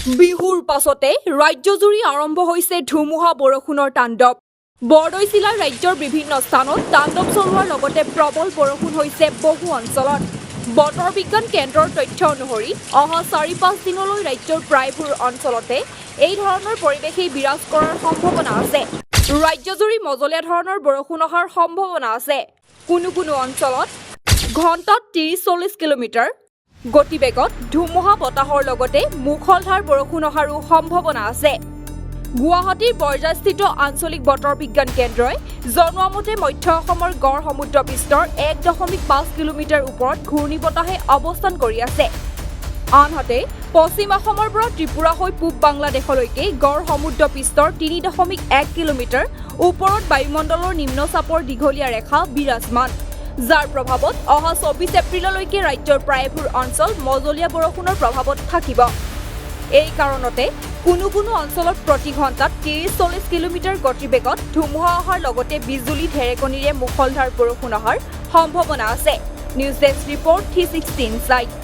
বিহুৰ পাছতে ৰাজ্যজুৰি আৰম্ভ হৈছে ধুমুহা বৰষুণৰ তাণ্ডৱ। বৰদৈচিলাৰ ৰাজ্যৰ বিভিন্ন স্থানত তাণ্ডৱ চলোৱাৰ লগতে প্ৰবল বৰষুণ হৈছে বহু অঞ্চলত। বতৰ বিজ্ঞান কেন্দ্ৰৰ তথ্য অনুসৰি অহা ৪-৫ দিনলৈ ৰাজ্যৰ প্ৰায়বোৰ অঞ্চলতে এই ধৰণৰ পৰিৱেশেই বিৰাজ কৰাৰ সম্ভাৱনা আছে। ৰাজ্যজুৰি মজলীয়া ধৰণৰ বৰষুণ অহাৰ সম্ভাৱনা আছে। কোনো অঞ্চলত ঘণ্টাত ৩০-৪০ কিলোমিটাৰ গতিবেগত ধুমুহা বতাহৰ লগতে মুখলধাৰ বৰষুণ অহাৰো সম্ভাৱনা আছে। গুৱাহাটীৰ বৰজাস্থিত আঞ্চলিক বতৰ বিজ্ঞান কেন্দ্ৰই জনোৱা মতে মধ্য অসমৰ গড় সমুদ্ৰ পৃষ্ঠৰ ১.৫ কিলোমিটাৰ ওপৰত ঘূৰ্ণীবতাহে অৱস্থান কৰি আছে। আনহাতে পশ্চিম অসমৰ পৰা ত্ৰিপুৰা হৈ পূব বাংলাদেশলৈকে গড় সমুদ্ৰ পৃষ্ঠৰ ৩.১ কিলোমিটাৰ ওপৰত বায়ুমণ্ডলৰ নিম্নচাপৰ দীঘলীয়া ৰেখা বিৰাজমান, যাৰ প্ৰভাৱত অহা ২৪ এপ্ৰিললৈকে ৰাজ্যৰ প্ৰায়বোৰ অঞ্চল মজলীয়া বৰষুণৰ প্ৰভাৱত থাকিব। এই কাৰণতে কোনো অঞ্চলত প্ৰতি ঘণ্টাত ৩০-৪০ কিলোমিটাৰ গতিবেগত ধুমুহা অহাৰ লগতে বিজুলী ঢেৰেকনিৰে মুখলধাৰ বৰষুণ অহাৰ সম্ভাৱনা আছে। News desk report 360 insight.